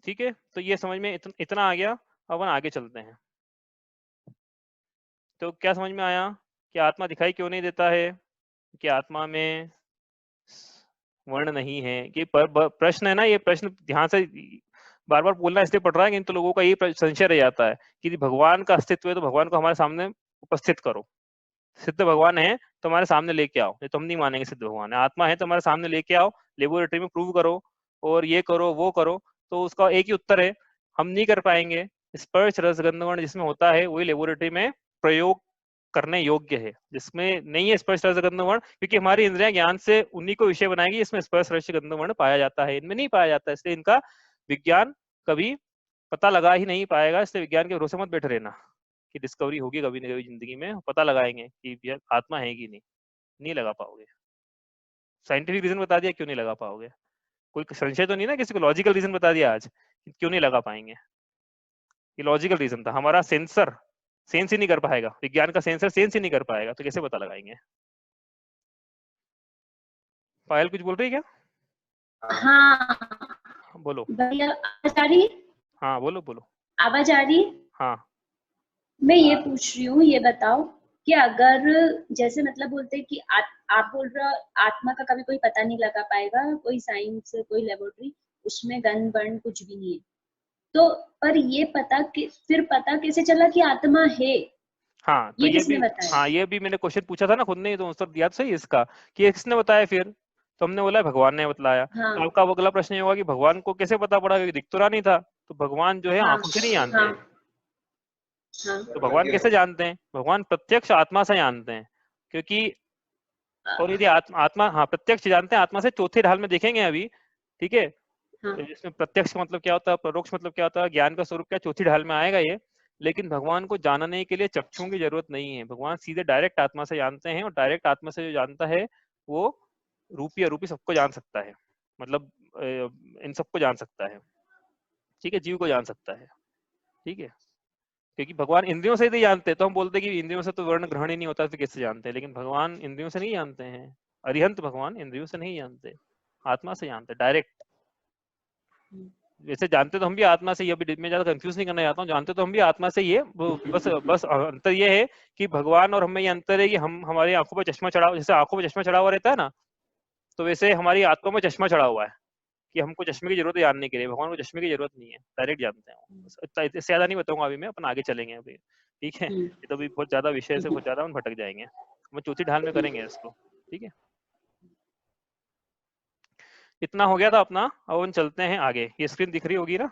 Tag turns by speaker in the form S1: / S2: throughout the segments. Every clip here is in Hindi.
S1: ठीक है, तो ये समझ में इतना आ गया। अब अपन आगे चलते हैं। तो क्या समझ में आया कि आत्मा दिखाई क्यों नहीं देता है? कि आत्मा में वर्ण नहीं है। कि प्रश्न है ना, ये प्रश्न ध्यान से बार बार बोलना इसलिए पड़ रहा है कि तो लोगों का ये संशय रह जाता है कि भगवान का अस्तित्व है तो भगवान को हमारे सामने उपस्थित करो। सिद्ध भगवान है तो हमारे सामने लेके आओ, ये तो हम नहीं मानेंगे सिद्ध भगवान है। आत्मा है तो हमारे सामने लेके आओ, लेबोरेटरी में प्रूव करो और ये करो वो करो। तो उसका एक ही उत्तर है, हम नहीं कर पाएंगे। स्पर्श रस गंध वर्ण जिसमें होता है वही लेबोरेटरी में प्रयोग करने योग्य है। जिसमें नहीं है स्पर्श रस गंध वर्ण, क्योंकि हमारी इंद्रियां ज्ञान से उन्हीं को विषय बनाएगी इसमें स्पर्श रस गंध वर्ण पाया जाता है, इनमें नहीं पाया जाता। इसलिए इनका विज्ञान कभी पता लगा ही नहीं पाएगा। इसलिए विज्ञान के भरोसे मत बैठे रहना कि डिस्कवरी होगी कभी न कभी जिंदगी में, पता लगाएंगे कि ये आत्मा है कि नहीं, नहीं लगा पाओगे। साइंटिफिक रीजन बता दिया, क्यों नहीं लगा पाओगे? कोई संशय तो नहीं ना किसी को? लॉजिकल रीजन बता दिया आज क्यों नहीं लगा पाएंगे। ये लॉजिकल रीजन था। हमारा सेंसर सेंस ही नहीं कर पाएगा, विज्ञान का सेंसर सेंस ही नहीं कर पाएगा, तो कैसे पता लगाएंगे? पायल कुछ बोल रही है क्या?
S2: हाँ
S1: बोलो।
S2: भैया आवाज आ रही है?
S1: हाँ बोलो बोलो।
S2: आवाज आ रही है?
S1: हाँ
S2: मैं ये पूछ रही हूँ, ये बताओ कि अगर जैसे मतलब बोलते हैं कि आप बोल रहे हो आत्मा का कभी कोई पता नहीं लगा पाएगा, कोई साइंस कोई लेबोरेटरी उसमें गन बन कुछ भी नहीं है, तो पर ये फिर पता कैसे चला कि आत्मा है?
S1: हाँ, तो
S2: ये
S1: ये भी,
S2: किसने बताया?
S1: हाँ ये भी मैंने क्वेश्चन पूछा था ना खुद ने, तो उत्तर दिया तो सही इसका कि ये किसने बताया फिर? तो हमने बोला भगवान ने बतलाया।
S2: हाँ
S1: तो आपका अगला प्रश्न ये होगा कि भगवान को कैसे पता पड़ा, क्योंकि दिख तो रहा नहीं था। तो भगवान जो है
S2: हाँ
S1: आंखों से नहीं जानते
S2: हाँ
S1: हैं।
S2: हाँ
S1: तो भगवान कैसे जानते हैं? भगवान प्रत्यक्ष आत्मा से जानते हैं। क्योंकि और यदि आत्मा, हाँ प्रत्यक्ष जानते हैं, आत्मा से चौथे ढाल में देखेंगे अभी, ठीक है?
S2: हाँ
S1: इसमें प्रत्यक्ष मतलब क्या होता है, परोक्ष मतलब क्या होता है, ज्ञान का स्वरूप क्या, चौथी ढाल में आएगा ये। लेकिन भगवान को जानने के लिए चक्षुओं की जरूरत नहीं है। भगवान सीधे डायरेक्ट आत्मा से जानते हैं, और डायरेक्ट आत्मा से जो जानता है वो रूपी अरूपी सबको जान सकता है। मतलब इन सबको जान सकता है, ठीक है, जीव को जान सकता है, ठीक है। क्योंकि भगवान इंद्रियों से ही जानते हैं, तो हम बोलते हैं कि इंद्रियों से तो वर्ण ग्रहण ही नहीं होता, तो कैसे जानते हैं? लेकिन भगवान इंद्रियों से नहीं जानते हैं। अरिहंत भगवान इंद्रियों से नहीं जानते, आत्मा से जानते डायरेक्ट। वैसे जानते तो हम भी आत्मा से ही, अभी मैं ज्यादा कंफ्यूज नहीं करना चाहता हूँ, जानते तो हम भी आत्मा से ही है। बस बस अंतर ये है कि भगवान और हमें ये अंतर है कि हम, हमारी आंखों पर चश्मा चढ़ा, जैसे आंखों पर चश्मा चढ़ा हुआ रहता है ना, तो वैसे हमारी आत्मा में चश्मा चढ़ा हुआ है कि हमको चश्मे की जरूरत है जानने के लिए। भगवान को चश्मे की जरूरत नहीं है, डायरेक्ट जानते हैं वो। इससे ज्यादा नहीं बताऊंगा अभी मैं, अपन आगे चलेंगे अभी, ठीक है? ये तो अभी बहुत ज्यादा विषय से बहुत ज्यादा हम भटक जाएंगे, हम चौथी ढाल में करेंगे इसको, ठीक है? इतना हो गया था अपना। अब हम चलते हैं आगे। ये स्क्रीन दिख रही होगी ना?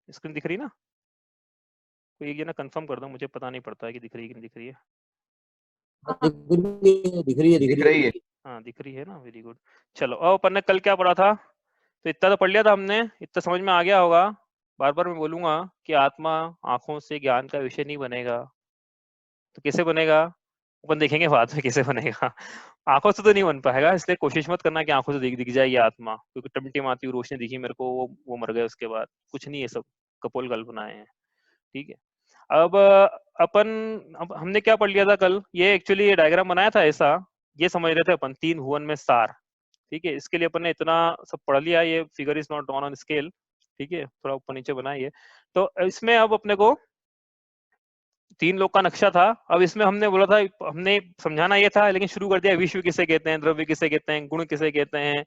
S1: स्क्रीन दिख रही ना? कोई एक जना कंफर्म कर दो, मुझे पता नहीं पड़ता है कि दिख रही है कि नहीं दिख रही है।
S3: दिख रही है।
S1: हाँ दिख रही है ना, वेरी गुड। चलो, अब अपन ने कल क्या पढ़ा था? तो इतना तो पढ़ लिया था हमने, इतना समझ में आ गया होगा। बार बार मैं बोलूंगा कि आत्मा आंखों से ज्ञान का विषय नहीं बनेगा। तो कैसे बनेगा अपन देखेंगे बाद में, कैसे बनेगा। आंखों से तो नहीं बन पाएगा, इसलिए कोशिश मत करना कि आंखों से दिख जाएगी आत्मा, क्योंकि टमटमाती हुई रोशनी दिखी मेरे को, वो मर गए उसके बाद। कुछ नहीं, ये सब कपोल कल्पनाएं हैं, ठीक है? अब अपन, अब हमने क्या पढ़ लिया था कल? ये एक्चुअली ये डायग्राम बनाया था ऐसा, ये समझ रहे थे अपन, 3 भुवन में सार, ठीक है? इसके लिए अपन ने इतना सब पढ़ लिया। ये figure is not drawn on scale, ठीक है, थोड़ा ऊपर नीचे बनाइए। तो इसमें अब अपने को 3 लोग का नक्शा था। अब इसमें हमने बोला था, हमने समझाना ये था, लेकिन शुरू कर दिया विश्व किसे कहते हैं, द्रव्य किसे कहते हैं, गुण किसे कहते हैं,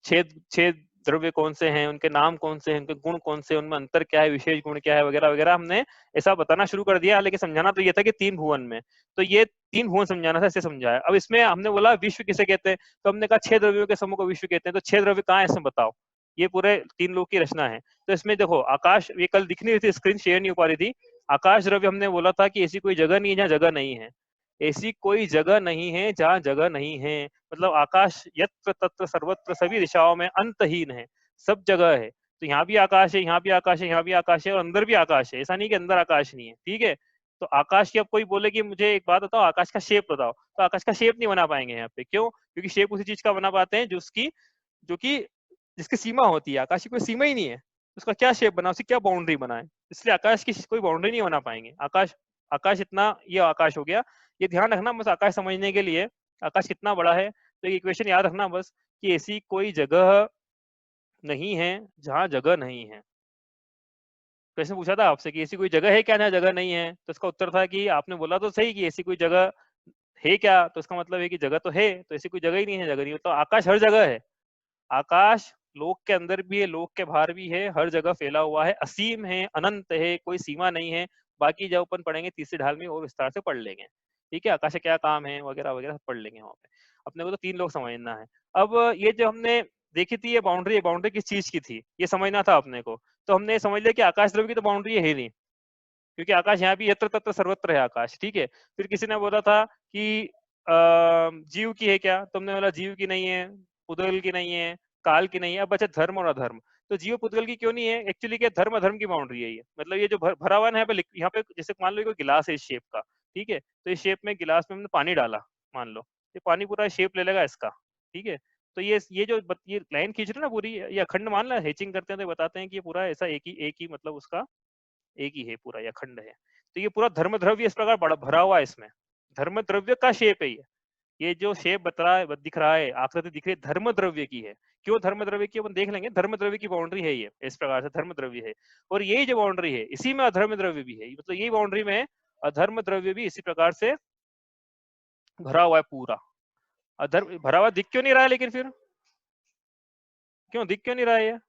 S1: छेद छेद द्रव्य कौन से हैं, उनके नाम कौन से हैं, उनके गुण कौन से, उनमें अंतर क्या है, विशेष गुण क्या है, वगैरह वगैरह हमने ऐसा बताना शुरू कर दिया। लेकिन समझाना तो ये था कि 3 भुवन में, तो ये 3 भुवन समझाना था, ऐसे समझाया। अब इसमें हमने बोला विश्व किसे कहते हैं, तो हमने कहा 6 द्रव्यों के समूह को विश्व कहते हैं। तो 6 द्रव्य कहाँ है इसमें बताओ? ये पूरे 3 लोग की रचना है। तो इसमें देखो आकाश, ये कल दिख नहीं रही थी, स्क्रीन शेयर नहीं हो पा रही थी। आकाश द्रव्य हमने बोला था कि ऐसी कोई जगह नहीं है जहाँ जगह नहीं है। ऐसी कोई जगह नहीं है जहाँ जगह नहीं है। मतलब आकाश यत्र तत्र सर्वत्र, सभी दिशाओं में अंतहीन है, सब जगह है। तो यहाँ भी आकाश है, यहाँ भी आकाश है, यहाँ भी आकाश है, और अंदर भी आकाश है। ऐसा नहीं कि अंदर आकाश नहीं है, ठीक है? तो आकाश की, अब कोई बोले कि मुझे एक बात बताओ, आकाश का शेप बताओ, तो आकाश का शेप नहीं बना पाएंगे यहाँ पे। क्यों? क्योंकि शेप उसी चीज का बना पाते हैं जो कि जिसकी सीमा होती है। आकाश की कोई सीमा ही नहीं है, उसका क्या शेप बना, उसकी क्या बाउंड्री बनाए? इसलिए आकाश की कोई बाउंड्री नहीं बना पाएंगे। आकाश, आकाश इतना, ये आकाश हो गया। ये ध्यान रखना बस आकाश समझने के लिए, आकाश कितना बड़ा है। तो ये इक्वेशन याद रखना बस, कि ऐसी कोई जगह नहीं है जहाँ जगह नहीं है। प्रश्न पूछा था आपसे कि ऐसी कोई जगह है क्या जहाँ जगह नहीं है, तो इसका उत्तर था कि आपने बोला तो सही कि ऐसी कोई जगह है क्या, तो इसका मतलब है कि जगह तो है, तो ऐसी कोई जगह ही नहीं है, जगह नहीं है, तो आकाश हर जगह है। आकाश लोक के अंदर भी है, लोक के बाहर भी है, हर जगह फैला हुआ है, असीम है, अनंत है, कोई सीमा नहीं है। बाकी जब अपन पढ़ेंगे तीसरी ढाल में और विस्तार से पढ़ लेंगे, ठीक है, आकाश का क्या काम है वगैरह वगैरह पढ़ लेंगे वहां पे। अपने को तो 3 लोग समझना है। अब ये जो हमने देखी थी ये बाउंड्री, बाउंड्री किस चीज की थी ये समझना था अपने को। तो हमने समझ लिया कि आकाश द्रव्य की तो बाउंड्री है नहीं, क्योंकि आकाश यहाँ भी यत्र तत्र सर्वत्र है आकाश, ठीक है। फिर किसी ने बोला था कि जीव की है क्या, तुमने बोला जीव की नहीं है, पुद्गल की नहीं है, काल की नहीं है। अब बचा धर्म और अधर्म। तो जीव पुद्गल की क्यों नहीं है, एक्चुअली क्या धर्म अधर्म की बाउंड्री है ये, मतलब ये जो भरा हुआ है यहाँ पे जैसे मान लो कोई गिलास है इस शेप का, ठीक है, तो इस शेप में गिलास में हमने पानी डाला, मान लो ये पानी पूरा शेप ले लेगा इसका, ठीक है। तो ये जो ये लाइन खींच रहे ना पूरी, ये अखंड मान लो, हेचिंग करते हैं तो बताते हैं कि ये पूरा ऐसा एक ही मतलब उसका एक ही है पूरा, या खंड है। तो ये पूरा धर्म द्रव्य इस प्रकार बड़ा भरा हुआ है इसमें, धर्म द्रव्य का शेप है ये जो शेप बता है दिख रहा है, आकृति दिख रही है, धर्म द्रव्य की है। क्यों धर्म द्रव्य की अपन देख लेंगे, धर्म द्रव्य की बाउंड्री है ये, इस प्रकार से धर्म द्रव्य है। और यही जो बाउंड्री है इसी में अधर्म द्रव्य भी है, मतलब यही बाउंड्री में अधर्म द्रव्य भी इसी प्रकार से भरा हुआ है पूरा। अधर्म भरा हुआ दिख क्यों नहीं रहा है, लेकिन फिर क्यों दिख क्यों नहीं रहा है,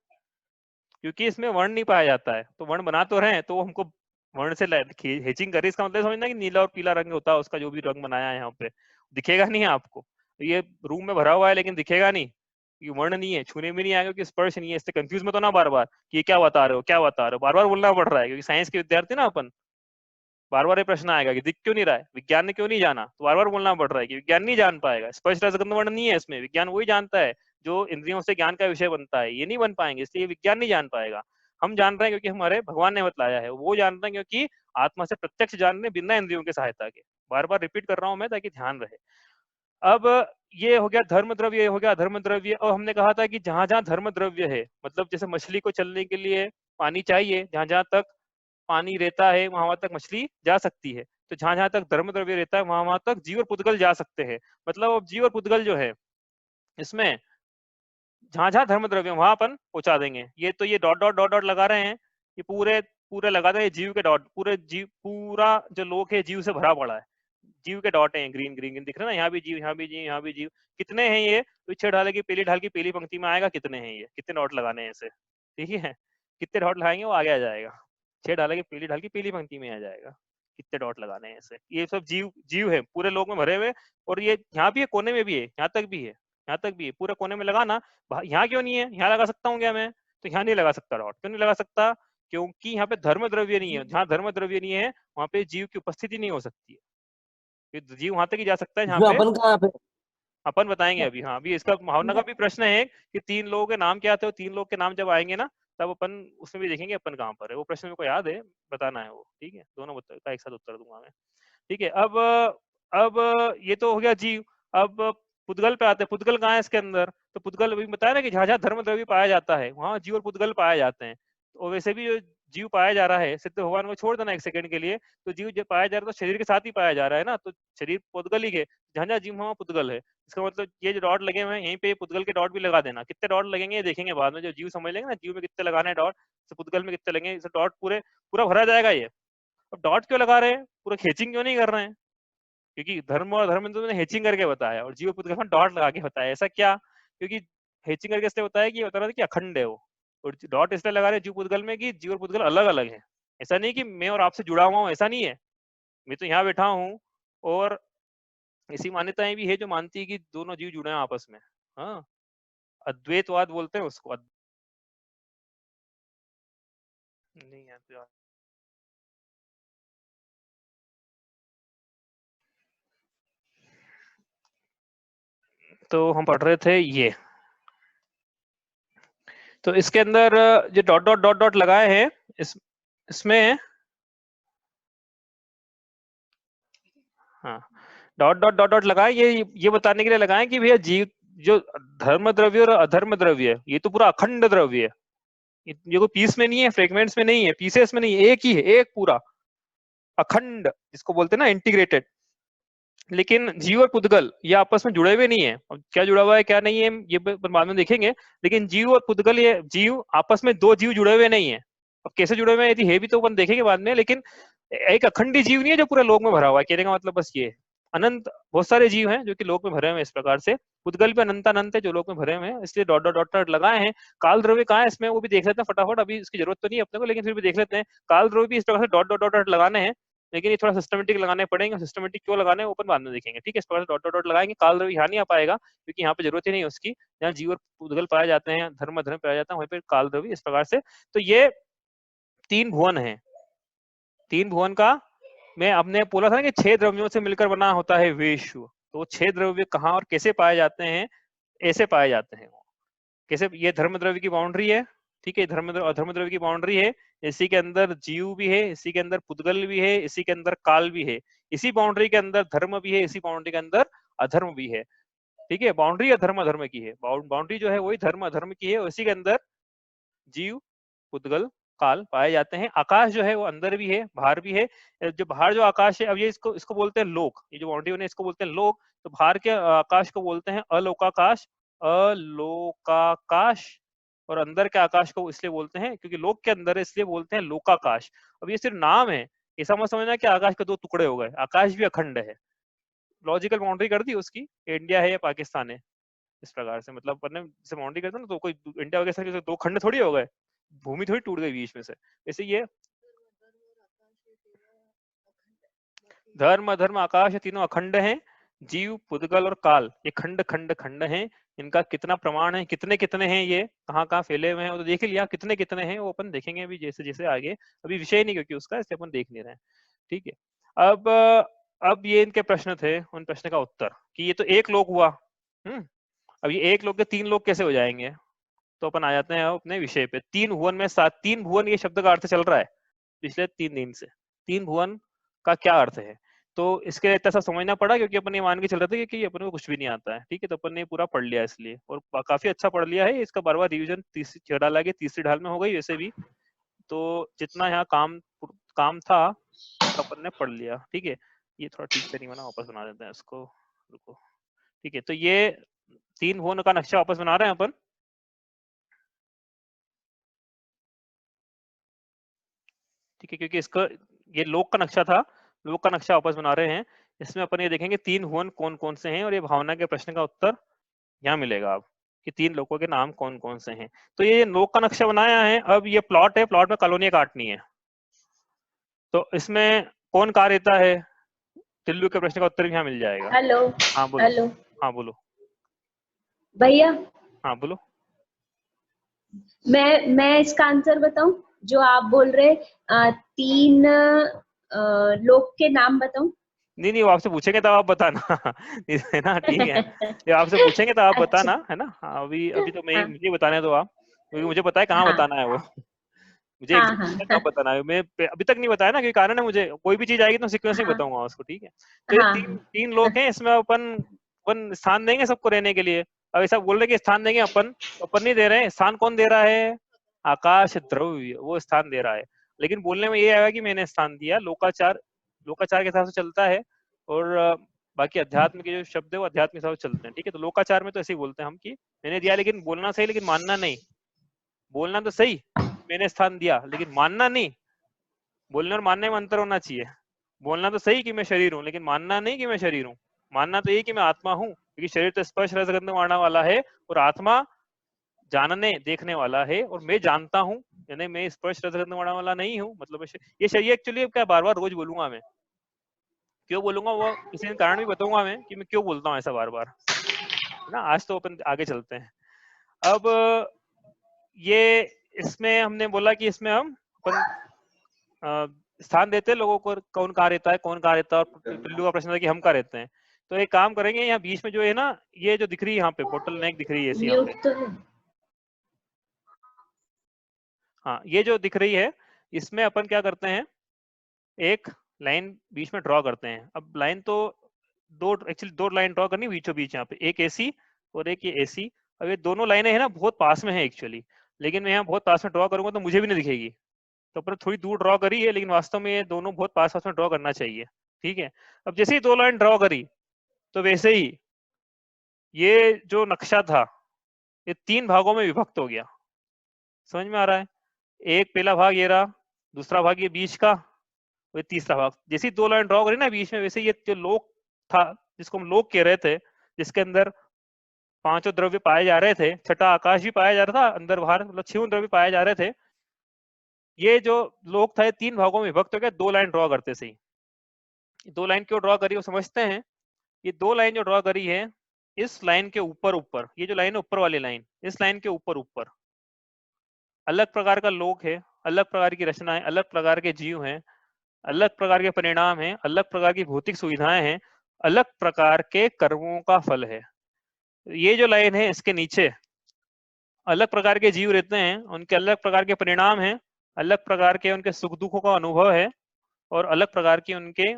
S1: क्योंकि इसमें वर्ण नहीं पाया जाता है। तो वर्ण बना तो रहे हैं, तो हमको वर्ण से हेचिंग करे, इसका मतलब समझना कि नीला और पीला रंग होता है उसका, जो भी रंग बनाया है यहाँ पे दिखेगा नहीं है आपको। तो ये रूम में भरा हुआ है लेकिन दिखेगा नहीं, ये वर्ण नहीं है, छूने में नहीं आएगा, क्योंकि स्पर्श नहीं है। इससे कंफ्यूज मत होना बार बार कि ये क्या बता रहे हो क्या बता रहे हो, बार बार बोलना पड़ रहा है, क्योंकि साइंस के विद्यार्थी ना अपन, बार बार ये प्रश्न आएगा कि दिख क्यों नहीं रहा है, विज्ञान ने क्यों नहीं जाना, तो बार बार बोलना पड़ रहा है कि विज्ञान नहीं जान पाएगा, स्पष्ट रसगंध वर्ण नहीं है इसमें, विज्ञान वही जानता है जो इंद्रियों से ज्ञान का विषय बनता है, ये नहीं बन पाएंगे, इसलिए विज्ञान नहीं जान पाएगा। हम जान रहे हैं क्योंकि हमारे भगवान ने बतलाया है, वो जान रहे हैं क्योंकि आत्मा से प्रत्यक्ष जान रहे बिना इंद्रियों की सहायता के। बार बार रिपीट कर रहा हूं मैं ताकि ध्यान रहे। अब ये हो गया धर्म द्रव्य, ये हो गया अधर्म द्रव्य। और हमने कहा था कि जहां जहां धर्म द्रव्य है, मतलब जैसे मछली को चलने के लिए पानी चाहिए, जहां जहां तक पानी रहता है वहां वहां तक मछली जा सकती है। तो जहां जहां तक धर्म द्रव्य रहता है वहां वहां तक जीव और पुद्गल जा सकते हैं। मतलब अब जीव और पुद्गल जो है इसमें जहां जहां धर्म द्रव्य वहां अपन पहुंचा देंगे। ये तो ये डॉट डॉट डॉट डॉट लगा रहे हैं, ये पूरे पूरे लगा दे जीव के डॉट, पूरे जीव पूरा जो लोक है जीव से भरा पड़ा है, जीव के डॉट हैं, ग्रीन ग्रीन ग्रीन दिख रहे हैं ना, यहाँ भी जीव, यहाँ भी जीव, यहाँ भी जीव। कितने हैं ये, तो 6 ढाल की पहली पंक्ति में आएगा कितने हैं ये, कितने डॉट लगाने हैं ऐसे, ठीक है। कितने डॉट लगाएंगे वो आगे आ जाएगा, 6 ढाल की पहली पंक्ति में आ जाएगा कितने डॉट लगाने हैं ऐसे। ये सब जीव जीव है पूरे लोक में भरे हुए। और ये यहाँ भी है, कोने में भी है, यहाँ तक भी है, यहाँ तक भी है, पूरे कोने में लगाना। यहाँ क्यों नहीं है, यहाँ लगा सकता हूँ क्या मैं, तो यहाँ नहीं लगा सकता डॉट, क्यों नहीं लगा सकता, क्योंकि यहाँ पे धर्म द्रव्य नहीं है, जहाँ धर्म द्रव्य नहीं है वहां पे जीव की उपस्थिति नहीं हो सकती है। जीव वहां तक ही जा सकता है जहाँ
S3: इसमें
S1: पे
S3: अपन कहाँ पे?
S1: अपन बताएंगे अभी। हाँ अभी इसका भावना का भी प्रश्न है कि 3 लोगों के नाम क्या थे, और 3 लोग के नाम जब आएंगे ना तब अपन उसमें भी देखेंगे अपन कहाँ पर है। वो प्रश्न मेरे को याद है, बताना है वो, ठीक है, दोनों का एक साथ उत्तर दूंगा मैं, ठीक है। अब ये तो हो गया जीव। अब पुद्गल पे आते हैं, पुद्गल कहाँ है इसके अंदर, तो पुद्गल अभी बताया ना कि जहाँ जहाँ धर्म द्रव्य पाया जाता है वहां जीव और पुद्गल पाए जाते हैं। तो वैसे भी जो जीव पाया जा रहा है, सिद्ध भगवान को छोड़ देना एक सेकंड के लिए, तो जीव जो पाया जा रहा है तो शरीर के साथ ही पाया जा रहा है ना, तो शरीर पुद्गल ही है, जहाँ जहाँ जीव वहां पुद्गल है। इसका मतलब ये जो डॉट लगे हुए हैं यहीं पे पुद्गल के डॉट भी लगा देना। कितने डॉट लगेंगे ये देखेंगे बाद में, जो जीव समझ लेंगे ना जीव में कितने लगाने हैं डॉट, तो पुद्गल में कितने लगेंगे, इसे डॉट पूरे पूरा भरा जाएगा ये। अब डॉट क्यों लगा रहे हैं, पूरा खेचिंग क्यों नहीं कर रहे हैं, क्योंकि धर्म और धर्मेंद्र ने हेचिंग करके बताया और जीव पुद्गल में डॉट लगा के बताया। ऐसा क्या, क्योंकि हेचिंग करके इसलिए बताया कि ये बता रहा था कि अखंड है वो, और डॉट इसलिए लगा रहे जीव पुद्गल में कि जीव और पुद्गल अलग अलग है। ऐसा नहीं कि मैं और आपसे जुड़ा हुआ हूँ, ऐसा नहीं है, मैं तो यहाँ बैठा हूँ और ऐसी मान्यताएं भी है जो मानती है कि दोनों जीव जुड़े हैं आपस में। हाँ, अद्वैतवाद बोलते हैं उसको। नहीं है तो हम पढ़ रहे थे ये, तो इसके अंदर जो डॉट डॉट डॉट डॉट लगाए हैं इसमें, हाँ डॉट डॉट डॉट डॉट लगाए, ये बताने के लिए लगाए कि भैया जीव जो धर्म द्रव्य और अधर्म द्रव्य ये तो पूरा अखंड द्रव्य है, ये कोई पीस में नहीं है, फ्रेगमेंट्स में नहीं है, पीसेस में नहीं है, एक ही है, एक पूरा अखंड जिसको बोलते हैं ना इंटीग्रेटेड, लेकिन जीव और पुद्गल ये आपस में जुड़े हुए नहीं है। अब क्या जुड़ा हुआ है क्या नहीं है ये बाद में देखेंगे, लेकिन जीव और पुद्गल, ये जीव आपस में दो जीव जुड़े हुए नहीं है। अब कैसे जुड़े हुए हैं यदि है भी तो अपन देखेंगे बाद में, लेकिन एक अखंडी जीव नहीं है जो पूरे लोक में भरा हुआ है। कहने का मतलब बस ये है, अनंत बहुत सारे जीव हैं जो कि लोक में भरे हुए हैं इस प्रकार से। पुद्गल भी अनंत अनंत है जो लोक में भरे हुए हैं, इसलिए डॉट डॉट डॉट डॉट लगाए हैं। काल द्रव्य कहाँ है इसमें वो भी देख लेते हैं फटाफट, अभी इसकी जरूरत तो नहीं है अपने को, लेकिन फिर भी देख लेते हैं। काल द्रव्य भी इस प्रकार से डॉट डॉट डॉट डॉट लगाने हैं, लेकिन ये थोड़ा सिस्टमेटिक लगाने पड़ेंगे। सिस्टमेटिक क्यों लगाने हैं वो अपन बाद में देखेंगे, ठीक है। इस प्रकार से डॉट डॉट डॉट लगाएंगे। काल द्रव्य यहाँ नहीं आ पाएगा क्योंकि यहाँ पे जरूरत ही नहीं है उसकी। जहाँ जीव और पुद्गल पाए जाते हैं, धर्म धर्म पाया जाता है, वहीं पे काल द्रव्य इस प्रकार से। तो ये तीन भुवन है। तीन भुवन का मैं आपने बोला था ना कि 6 द्रव्यों से मिलकर बना होता है विश्व। तो 6 द्रव्य कहाँ और कैसे पाए जाते हैं? ऐसे पाए जाते हैं। कैसे? ये धर्म द्रव्य की बाउंड्री है, ठीक है, धर्म अधर्म द्रव्य की बाउंड्री है। इसी के अंदर जीव भी है, इसी के अंदर पुद्गल भी है, इसी के अंदर काल भी है। इसी बाउंड्री के अंदर धर्म भी है, इसी बाउंड्री के अंदर अधर्म भी है, ठीक है। बाउंड्री अधर्म अधर्म की है, बाउंड्री जो है वही धर्म अधर्म की है, और इसी के अंदर जीव पुद्गल काल पाए जाते हैं। आकाश जो है वो अंदर भी है बाहर भी है। जो बाहर जो आकाश है, अब ये इसको इसको बोलते हैं लोक, ये जो बाउंड्री बने इसको बोलते हैं लोक। तो बाहर के आकाश को बोलते हैं अलोकाकाश, अलोकाकाश। और अंदर के आकाश को इसलिए बोलते हैं क्योंकि लोक के अंदर है इसलिए बोलते हैं लोकाकाश। अब ये सिर्फ नाम है, ऐसा मत समझना कि आकाश के दो टुकड़े हो गए, आकाश भी अखंड है। लॉजिकल बाउंड्री कर दी उसकी, इंडिया है या पाकिस्तान है, इस प्रकार से। मतलब अपन ने जैसे बाउंड्री करते ना, तो कोई इंडिया वगैरह दो खंड थोड़ी हो गए, भूमि थोड़ी टूट गई बीच में से। ऐसे ये धर्म अधर्म आकाश ये तीनों अखंड हैं। जीव पुद्गल और काल ये खंड खंड खंड हैं। इनका कितना प्रमाण है, कितने कितने हैं, ये कहाँ कहाँ फैले हुए हैं वो तो देख ही लिया, कितने कितने हैं वो अपन देखेंगे अभी जैसे जैसे आगे। अभी विषय नहीं क्योंकि उसका, इसलिए अपन देख नहीं रहे हैं, ठीक है। अब अब ये इनके प्रश्न थे, उन प्रश्न का उत्तर कि ये तो एक लोक हुआ। अब ये एक लोक के तीन लोक कैसे हो जाएंगे? तो अपन आ जाते हैं अपने विषय पे। तीन भुवन में सात, तीन भुवन ये शब्द का अर्थ चल रहा है पिछले 3 दिन से। तीन भुवन का क्या अर्थ है? तो इसके लिए इतना सा समझना पड़ा क्योंकि अपन ये मान के चल रहे थे कि अपन को कुछ भी नहीं आता है, ठीक है। तो अपन ने पूरा पढ़ लिया इसलिए, और काफी अच्छा पढ़ लिया है। इसका बार बार रिविजन तीसरी ढाल आगे तीसरी ढाल में हो गई वैसे भी। तो जितना यहाँ काम काम था अपन ने पढ़ लिया, ठीक है। ये थोड़ा ठीक से नहीं बना, वापस बना देते हैं इसको, रुको, ठीक है। तो ये तीन भुवन का नक्शा वापस बना रहे हैं अपन, ठीक है, क्योंकि इसका ये लोक का नक्शा था, लोक का नक्शा वापस बना रहे हैं। इसमें अपन ये देखेंगे तीन भुवन कौन कौन से हैं, और ये भावना के प्रश्न का उत्तर यहाँ मिलेगा आप कि तीन लोगों के नाम कौन कौन से हैं। तो ये लोक का नक्शा बनाया है। अब ये प्लॉट है, प्लॉट में कॉलोनियां काटनी है। तो इसमें कौन कहाँ रहता है, टिल्लू के प्रश्न का उत्तर भी यहाँ मिल जाएगा।
S2: हेलो।
S1: हाँ बोलो।
S2: हेलो
S1: हाँ बोलो।
S2: भैया,
S1: हाँ बोलो।
S2: मैं इसका आंसर बताऊं? जो आप बोल रहे तीन लोग के नाम बताऊं?
S1: नहीं नहीं, वो आपसे पूछेंगे तब आप बताना है ना, ठीक है। ये आपसे पूछेंगे तब आप
S2: अच्छा।
S1: बताना, है ना। हाँ, अभी अभी तो मैं
S2: हाँ
S1: मुझे बताने दो आप, क्योंकि मुझे पता है कहाँ
S2: हाँ
S1: बताना है वो। मुझे
S2: हाँ
S1: एग्जैक्ट
S2: हाँ
S1: पता है कहाँ बताना है। मैं अभी तक नहीं बताया ना, क्योंकि कारण है मुझे कोई भी चीज आएगी तो सीक्वेंस में
S2: हाँ
S1: बताऊंगा उसको, ठीक है। तो ये
S2: हाँ
S1: तीन तीन लोग हैं, इसमें अपन अपन स्थान देंगे सबको रहने के लिए। अब ऐसा बोल रहे कि स्थान देंगे अपन, तो अपन नहीं दे रहे हैं। स्थान कौन दे रहा है? आकाश द्रव्य, वो स्थान दे रहा है। लेकिन बोलने में ये आएगा कि मैंने स्थान दिया। लोकाचार लोकाचार के हिसाब से चलता है, और बाकी अध्यात्म के जो शब्द है वो अध्यात्म के हिसाब से चलते हैं, ठीक है। तो लोकाचार में तो ऐसे ही बोलते हैं हम कि मैंने दिया, लेकिन बोलना सही लेकिन मानना नहीं। बोलना तो सही मैंने स्थान दिया, लेकिन मानना नहीं। बोलने और मानने में अंतर होना चाहिए। बोलना तो सही कि मैं शरीर हूँ, लेकिन मानना नहीं कि मैं शरीर हूँ। मानना तो ये कि मैं आत्मा हूँ, क्योंकि शरीर तो स्पर्श रसगंध मारने वाला है, और आत्मा जानने देखने वाला है। और मैं जानता हूँ, यानी मैं स्पर्श रसगंध मारने वाला नहीं हूँ। मतलब ये शरीर एक्चुअली क्या बार बार रोज बोलूंगा मैं, क्यों बोलूंगा वो किसी कारण भी बताऊंगा मैं कि मैं क्यों बोलता हूँ ऐसा बार बार, है ना। आज तो अपन आगे चलते हैं। अब ये इसमें हमने बोला कि इसमें हम अपन स्थान देते हैं लोगों को, कौन कहाँ रहता है, कौन कहाँ रहता है। और पिल्लू का प्रश्न था कि हम कहाँ रहते हैं। तो एक काम करेंगे, यहाँ बीच में जो है ना, ये जो दिख रही है यहाँ पे बोटल नेक दिख रही है ऐसी यहाँ पे,
S2: म्यूट तो है।
S1: हाँ ये जो दिख रही है, इसमें अपन क्या करते हैं, एक लाइन बीच में ड्रॉ करते हैं। अब लाइन तो एक्चुअली दो लाइन ड्रॉ करनी बीचों बीच, यहाँ पे एक एसी और एक ये एसी। अब ये दोनों लाइनें है ना बहुत पास में है एक्चुअली, लेकिन मैं यहाँ बहुत पास में ड्रॉ करूंगा तो मुझे भी नहीं दिखेगी। तो अपन थोड़ी दूर ड्रॉ करी है, लेकिन वास्तव में ये दोनों बहुत पास पास में ड्रॉ करना चाहिए, ठीक है। अब जैसे ही दो लाइन ड्रॉ करी, तो वैसे ही ये जो नक्शा था ये 3 भागों में विभक्त हो गया। समझ में आ रहा है? एक पहला भाग ये रहा, दूसरा भाग ये बीच का, और तीसरा भाग। जैसे ही 2 लाइन ड्रॉ करी ना बीच में, वैसे ये जो लोक था जिसको हम लोक कह रहे थे, जिसके अंदर 5 द्रव्य पाए जा रहे थे, छठा आकाश भी पाया जा रहा था अंदर बाहर, मतलब 6 द्रव्य पाए जा रहे थे। ये जो लोक था ये 3 भागों में विभक्त हो गया 2 लाइन ड्रॉ करते से ही। 2 लाइन क्यों ड्रॉ करी वो समझते हैं। ये 2 लाइन जो ड्रॉ करी है, इस लाइन के ऊपर ऊपर, ये जो लाइन है ऊपर वाली लाइन, इस लाइन के ऊपर ऊपर अलग प्रकार का लोक है, अलग प्रकार की रचना है, अलग प्रकार के जीव हैं, अलग प्रकार के परिणाम हैं, अलग प्रकार की भौतिक सुविधाएं हैं, अलग प्रकार के कर्मों का फल है। ये जो लाइन है इसके नीचे अलग प्रकार के जीव रहते हैं, उनके अलग प्रकार के परिणाम हैं, अलग प्रकार के उनके सुख दुखों का अनुभव है, और अलग प्रकार की उनके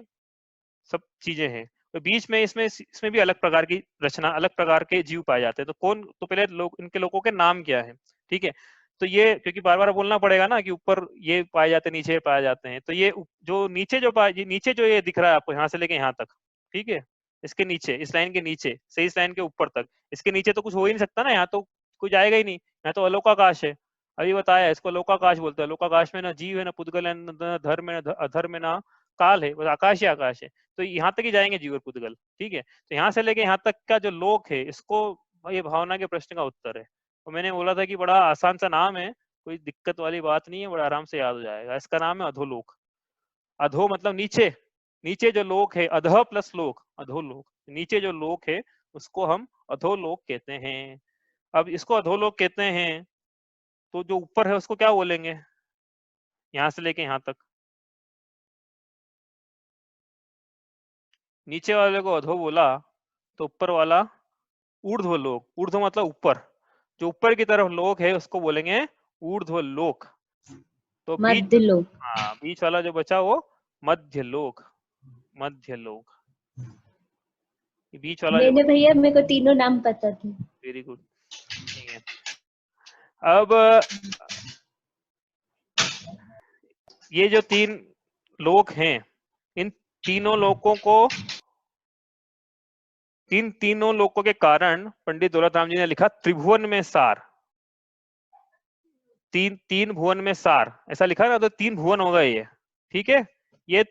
S1: सब चीजें हैं। तो बीच में इसमें भी अलग प्रकार की रचना, अलग प्रकार के जीव पाए जाते हैं। तो कौन, तो पहले लोग, इनके लोगों के नाम क्या है, ठीक है। तो ये क्योंकि बार बार बोलना पड़ेगा ना कि ऊपर ये पाए जाते हैं, नीचे पाए जाते हैं, तो ये जो नीचे जो नीचे जो ये दिख रहा है आपको यहाँ से लेके यहाँ तक, ठीक है, इसके नीचे, इस लाइन के नीचे से इस लाइन के ऊपर तक, इसके नीचे तो कुछ हो ही नहीं सकता ना, यहाँ तो कुछ जाएगा ही नहीं, यहाँ तो अलोकाकाश है। अभी बताया इसको लोकाकाश बोलते हैं। लोकाकाश में ना जीव है, ना पुद्गल है, ना धर्म है, ना अधर्म है, ना काल है, बस आकाश ही आकाश है। तो यहाँ तक ही जाएंगे जीव और पुद्गल, ठीक है। तो यहाँ से लेके यहाँ तक का जो लोक है, इसको ये भावना के प्रश्न का उत्तर है। और मैंने बोला था कि बड़ा आसान सा नाम है, कोई दिक्कत वाली बात नहीं है, बड़ा आराम से याद हो जाएगा। इसका नाम है अधोलोक। अधो मतलब नीचे, नीचे जो लोक है, अधः प्लस लोक, अधोलोक, नीचे जो लोक है उसको हम अधोलोक कहते हैं। अब इसको अधोलोक कहते हैं, तो जो ऊपर है उसको क्या बोलेंगे, यहाँ से लेके यहाँ तक। नीचे वाले को अधो बोला तो ऊपर वाला ऊर्ध्व लोक, ऊर्ध्व मतलब ऊपर, जो ऊपर की तरफ लोक है उसको बोलेंगे ऊर्ध्व लोक। तो बीच,
S2: मध्य लोक।
S1: हाँ, बीच वाला जो बचा वो मध्य लोक, मध्य लोक। बीच वाला जो
S2: मैंने भैया, मेरे को तीनों नाम पता थे।
S1: वेरी गुड, ठीक है। अब ये जो 3 लोक हैं, इन तीनों लोकों को, तीनों लोकों के कारण पंडित दौलत राम जी ने लिखा त्रिभुवन में सार। तीन भुवन में सार ऐसा लिखा ना, तो 3 भुवन हो गए ये, ठीक है। ये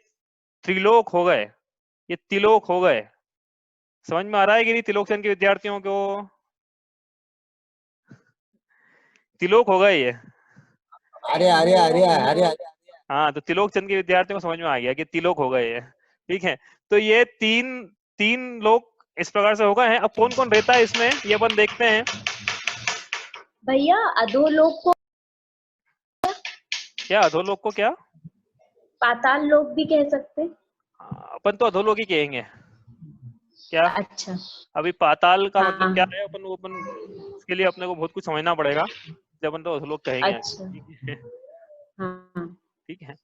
S1: त्रिलोक हो गए, ये तिलोक हो गए। समझ में आ रहा है कि नहीं तिलोक चंद के विद्यार्थियों को? तिलोक हो गए ये।
S3: अरे अरे अरे अरे अरे
S1: हाँ, तो तिलोक चंद के विद्यार्थियों को समझ में आ गया कि तिलोक हो गए ये, ठीक है। तो ये तीन लोग इस प्रकार से हो गए हैं। अब कौन कौन रहता है इसमें, ये अपन देखते हैं।
S2: भैया अधोलोक को
S1: क्या अधोलोक को क्या?
S2: पाताल लोक भी कह सकते हैं।
S1: अपन तो अधोलोक ही कहेंगे। क्या
S2: अच्छा,
S1: अभी पाताल का मतलब क्या
S2: हाँ,
S1: है, अपन इसके लिए अपने को बहुत कुछ समझना पड़ेगा, जब अपन तो अधोलोक कहेंगे,
S2: अच्छा,
S1: ठीक है।
S2: हाँ।
S1: ठीक है।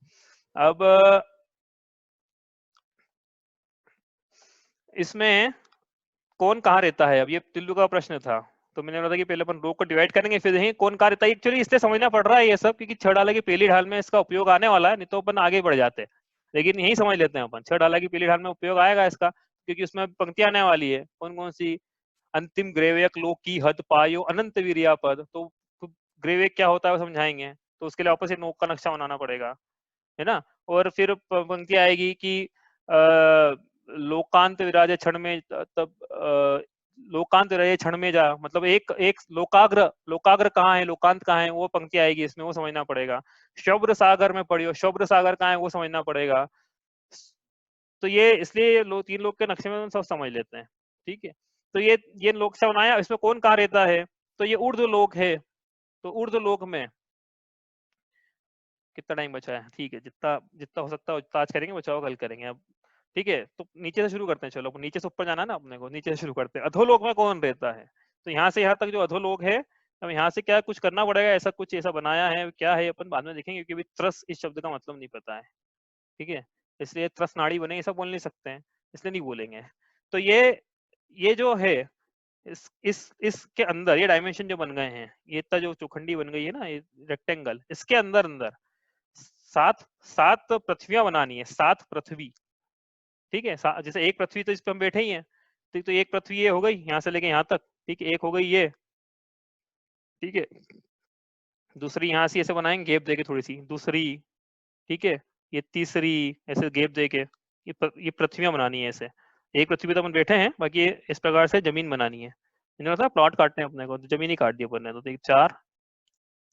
S1: अब इसमें कौन कहाँ रहता है, अब ये टिल्लू का प्रश्न था। तो मैंने बोला था कि पहले अपन रो को डिवाइड करेंगे, फिर देखेंगे कौन कहाँ रहता है। एक्चुअली इसलिए समझना पड़ रहा है ये सब क्योंकि 6 डाला की पहली ढाल में इसका उपयोग आने वाला है, नहीं तो अपन आगे बढ़ जाते। लेकिन यही समझ लेते हैं अपन, 6 डाला की पहली ढाल में उपयोग आएगा इसका, क्योंकि उसमें पंक्तियां आने वाली है। कौन कौन सी? अंतिम ग्रेवयक लोक की हद पायो अनंत वीरिया पद। तो ग्रेवयक क्या होता है वो समझाएंगे, तो उसके लिए ऑपोजिट नोक का नक्शा बनाना पड़ेगा, है ना। और फिर पंक्ति आएगी कि लोकांत विराजे क्षण में, तब लोकांत विराजे क्षण में जा, मतलब एक एक लोकाग्र, लोकाग्र कहाँ है, लोकांत कहाँ है, वो पंक्ति आएगी इसमें, वो समझना पड़ेगा। शौब्र सागर में पढ़ियो, शौब्र सागर कहाँ है वो समझना पड़ेगा। तो ये इसलिए 3 लोग के नक्शे में सब समझ लेते हैं, ठीक है। तो ये लोक से बनाया, इसमें कौन कहाँ रहता है, तो ये ऊर्ध्व लोक है। तो ऊर्ध्व लोक में कितना टाइम बचा है, ठीक है, जितना जितना हो सकता है उतना आज करेंगे, बचाओ कल करेंगे अब, ठीक है। तो नीचे से शुरू करते हैं, चलो नीचे से ऊपर जाना ना अपने को, नीचे से शुरू करते हैं। अधोलोक में कौन रहता है, तो यहाँ से यहाँ तक जो अधोलोक है, अब यहाँ से क्या कुछ करना पड़ेगा, ऐसा कुछ ऐसा बनाया है, क्या है अपन बाद में देखेंगे, क्योंकि त्रस इस शब्द का मतलब नहीं पता है, ठीक है। इसलिए त्रस नाड़ी बने ऐसा बोल नहीं सकते हैं, इसलिए नहीं बोलेंगे। तो ये जो है, इसके अंदर ये डायमेंशन जो बन गए हैं, ये इतना जो चौखंडी बन गई है ना, ये रेक्टेंगल, इसके अंदर अंदर 7 पृथ्वियां बनानी है, 7 पृथ्वी, ठीक है। जैसे एक पृथ्वी तो इस पे हम बैठे ही हैं, ठीक, तो एक पृथ्वी ये हो गई यहाँ से लेके यहाँ तक, ठीक है, एक हो गई ये, ठीक है, दूसरी यहाँ से ऐसे बनाएंगे गैप देके थोड़ी सी, दूसरी, ठीक है, ये तीसरी, ऐसे गैप देके ये पृथ्वियां बनानी है ऐसे। एक पृथ्वी तो अपन बैठे हैं, बाकी ये इस प्रकार से जमीन बनानी है। इन्होंने बताया प्लॉट काटने अपने को, तो जमीन ही काट दी अपन ने, तो देख 4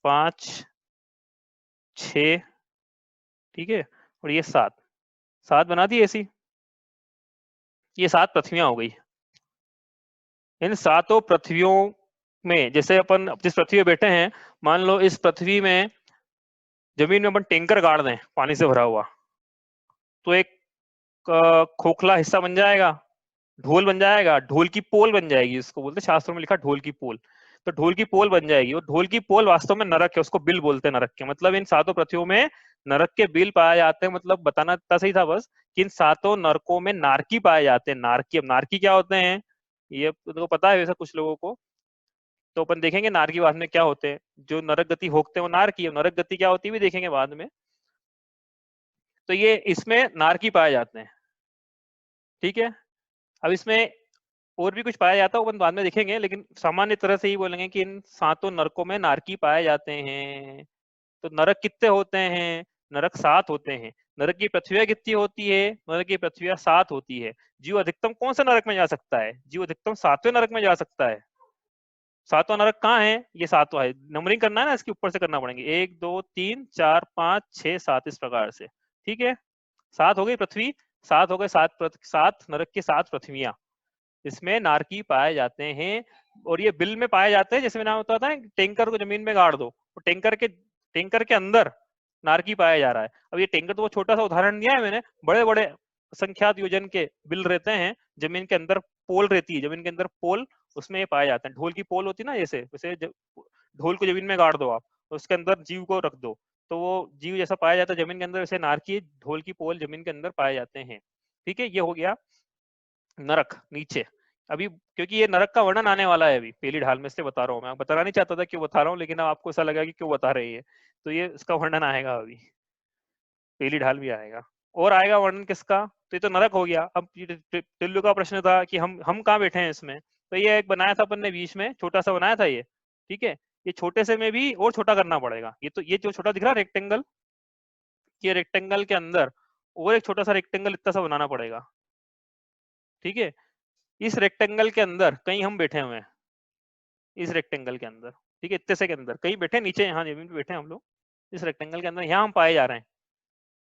S1: 5 6, ठीक है, और ये 7 बना दी ऐसी, ये 7 पृथ्वियां हो गई। इन 7 पृथ्वियों में जैसे अपन जिस पृथ्वी पे बैठे हैं, मान लो इस पृथ्वी में जमीन में अपन टैंकर गाड़ दें पानी से भरा हुआ, तो एक खोखला हिस्सा बन जाएगा, ढोल बन जाएगा, ढोल की पोल बन जाएगी, इसको बोलते हैं शास्त्रों में लिखा ढोल की पोल। तो ढोल की पोल बन जाएगी, और ढोल की पोल वास्तव में नरक है, उसको बिल बोलते हैं नरक के। मतलब इन 7 पृथ्वियों में नरक के बिल पाए जाते हैं। मतलब बताना इतना सही था बस कि इन 7 नरकों में नारकी पाए जाते हैं। नारकी, अब नारकी क्या होते हैं ये तो पता है वैसा कुछ लोगों को, तो अपन देखेंगे नारकी बाद में क्या होते हैं। जो नरक गति भोगते हैं वो नारकी है, नरक गति क्या होती है भी देखेंगे बाद में। तो ये इसमें नारकी पाए जाते हैं, ठीक है। अब इसमें और भी कुछ पाया जाता है वो बाद में देखेंगे, लेकिन सामान्य तरह से ही बोलेंगे कि इन 7 नरकों में नारकी पाए जाते हैं। तो नरक कितने होते हैं? नरक 7 होते हैं। नरक की पृथ्वी कितनी होती है? नरक की पृथ्वी 7 होती है। जीव अधिकतम कौन सा नरक में जा सकता है? जीव अधिकतम 7वें नरक में जा सकता है। 7वां नरक कहाँ है? ये 7वां है। नंबरिंग करना है ना, इसके ऊपर से करना पड़ेंगे, 1 2 3 4 5 6 7 इस प्रकार से, ठीक है। 7 हो गई पृथ्वी, 7 हो गए 7 नरक के 7 पृथ्वियां, इसमें नारकी पाए जाते हैं। और ये बिल में पाए जाते हैं, जैसे मैंने बताया था टैंकर को जमीन में गाड़ दो तो टैंकर के अंदर नारकी पाया जा रहा है। अब ये टैंकर तो वो छोटा सा उदाहरण दिया है मैंने, बड़े बड़े संख्यात योजन के बिल रहते हैं, जमीन के अंदर पोल रहती है, जमीन के अंदर पोल, उसमें ये पाए जाते हैं। ढोल की पोल होती है ना, जैसे वैसे ढोल को जमीन में गाड़ दो आप, तो उसके अंदर जीव को रख दो तो वो जीव जैसा पाया जाता है जमीन के अंदर, वैसे नारकी ढोल की पोल जमीन के अंदर पाए जाते हैं, ठीक है। ये हो गया नरक नीचे। अभी क्योंकि ये नरक का वर्णन आने वाला है अभी पहली ढाल में, इसलिए बता रहा हूँ। मैं बताना नहीं चाहता था क्यों बता रहा हूँ, लेकिन अब आपको ऐसा लगा कि क्यों बता रही है, तो ये इसका वर्णन आएगा अभी, पहली ढाल भी आएगा और आएगा वर्णन किसका। तो ये तो नरक हो गया। अब टिल्लू का प्रश्न था कि हम कहाँ बैठे हैं इसमें, तो ये एक बनाया था अपन ने बीच में, छोटा सा बनाया था ये, ठीक है। ये छोटे से में भी और छोटा करना पड़ेगा। ये तो ये जो छोटा दिख रहा है रेक्टेंगल, ये रेक्टेंगल के अंदर और एक छोटा सा रेक्टेंगल इतना सा बनाना पड़ेगा, ठीक है। इस रेक्टेंगल के अंदर कहीं हम बैठे हुए हैं, इस रेक्टेंगल के अंदर, ठीक है, इतने से के अंदर कहीं बैठे, नीचे यहाँ जमीन पे बैठे हम लोग, इस रेक्टेंगल के अंदर यहाँ हम पाए जा रहे हैं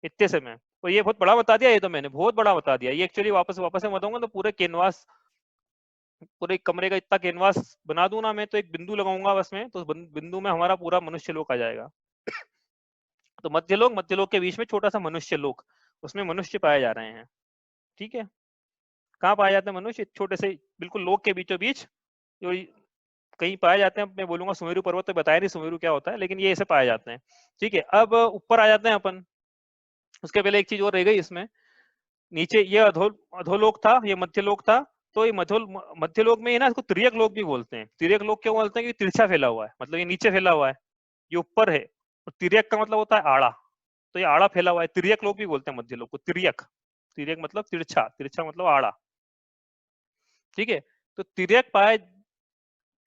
S1: इतने से में। और ये बहुत बड़ा बता दिया, ये तो मैंने बहुत बड़ा बता दिया। ये एक्चुअली वापस मैं बताऊंगा तो पूरे कैनवास, पूरे कमरे का इतना कैनवास बना दूं ना मैं, तो एक बिंदु लगाऊंगा बस में, तो बिंदु में हमारा पूरा मनुष्य लोक आ जाएगा। तो मध्यलोक के बीच में छोटा सा मनुष्य लोक, उसमें मनुष्य पाए जा रहे हैं, ठीक है। कहाँ पाए जाते हैं मनुष्य? छोटे से बिल्कुल लोक के बीचों बीच कहीं पाए जाते हैं। मैं बोलूंगा सुमेरु पर्वत, तो बताया नहीं सुमेरु क्या होता है, लेकिन ये ऐसे पाए जाते हैं, ठीक है। अब ऊपर आ जाते हैं अपन। उसके पहले एक चीज और रह गई इसमें, नीचे ये अधोलोक था, ये मध्यलोक था। तो ये मध्यलोक में ही ना, इसको तिर्यक लोक भी बोलते हैं। तिर्यक लोक क्यों बोलते हैं? क्योंकि तिरछा फैला हुआ है, मतलब ये नीचे फैला हुआ है, ये ऊपर है। और तिर्यक का मतलब होता है आड़ा, तो ये आड़ा फैला हुआ है, तिर्यक लोक भी बोलते हैं मध्यलोक को। तिर्यक मतलब तिरछा, तिरछा मतलब आड़ा, ठीक है। तो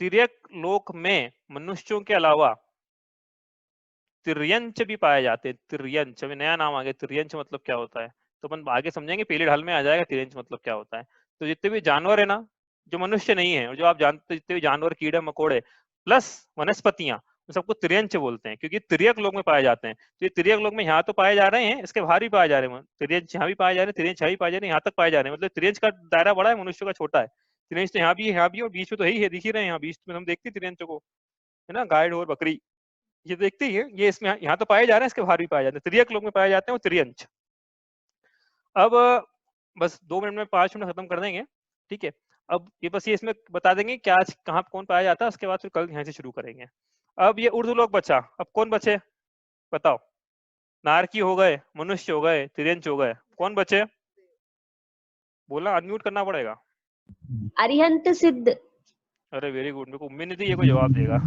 S1: तिर्यक लोक में मनुष्यों के अलावा तिर्यंच भी पाए जाते हैं। तिर्यंच, अभी नया नाम आ गया। तिर्यंच मतलब क्या होता है तो अपन आगे समझेंगे, पहली ढाल में आ जाएगा तिर्यंच मतलब क्या होता है। तो जितने भी जानवर है ना, जो मनुष्य नहीं है और जो आप जानते हैं, जितने भी जानवर, कीड़े मकोड़े प्लस वनस्पतियां, सबको तिर्यंच बोलते हैं, क्योंकि तिर्यक लोक में पाए जाते हैं। तो ये तिर्यक लोक में यहाँ तो पाए जा रहे हैं, इसके बाहर भी पाए जा रहे हैं। तिर्यंच यहाँ भी पाए जा रहे हैं, तिर्यंच यहाँ भी पाए जा रहे हैं, यहाँ तक पाए जा रहे हैं। मतलब तिर्यंच का दायरा बड़ा है, मनुष्य का छोटा है। तिर्यंच तो यहाँ भी है, यहाँ भी, और बीच में तो ही है, दिख ही रहे हैं यहाँ बीच में, हम देखते हैं तिर्यंच को, है ना, गाय और बकरी ये देखते ही है। ये इसमें यहाँ तो पाए जा रहे हैं, इसके बाहर भी पाए जाते हैं, तिर्यक लोक में पाए जाते हैं वो तिर्यंच। अब बस 2 मिनट में 5 मिनट खत्म कर देंगे, ठीक है। अब ये बस ये इसमें बता देंगे क्या आज कहाँ कौन पाया जाता है, उसके बाद फिर कल यहाँ से शुरू करेंगे। अब ये ऊर्ध्वलोक बचा, अब कौन बचे बताओ? नारकी हो गए, मनुष्य हो गए, तिर्यंच हो गए, कौन बचे? बोला, अनम्यूट करना पड़ेगा।
S2: अरिहंत सिद्ध।
S1: अरे वेरी गुड, मेरे को उम्मीद नहीं थी ये कोई जवाब देगा।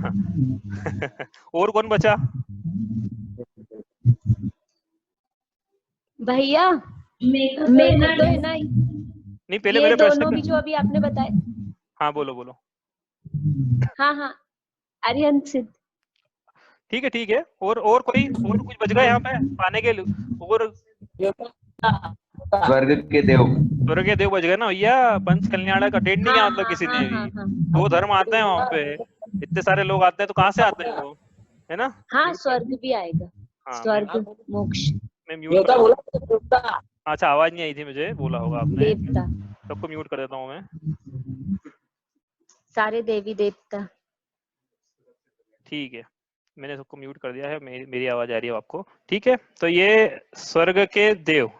S1: और कौन बचा
S2: भैया? मेरे को तो है ना,
S1: नहीं पहले
S2: ये
S1: मेरे प्रश्न
S2: दोनों भी जो अभी आपने बताए,
S1: हाँ बोलो बोलो।
S2: हाँ हाँ, अरिहंत सिद्ध।
S1: ठीक है और कुछ बच गए यहाँ पे पाने के लिए? और
S4: स्वर्ग के देव।
S1: स्वर्ग के देव बच गए ना भैया, पंच कल्याणक अटेंड नहीं किया
S2: हाँ
S1: मतलब
S2: हाँ
S1: किसी
S2: हाँ
S1: ने भी।
S2: हाँ हाँ
S1: दो धर्म आते हैं वहाँ पे, इतने सारे लोग आते हैं तो कहाँ से आते हैं वो, है ना?
S2: हाँ, स्वर्ग भी आएगा,
S1: हाँ
S2: स्वर्ग मोक्ष।
S1: मैं म्यूट कर देता हूँ। अच्छा आवाज नहीं आई थी मुझे, बोला होगा आपने।
S2: देवता,
S1: सबको म्यूट कर देता हूँ मैं।
S2: सारे देवी देवता।
S1: ठीक है, मैंने सबको म्यूट कर दिया है, मेरी आवाज आ रही है आपको? ठीक है, तो ये स्वर्ग के देव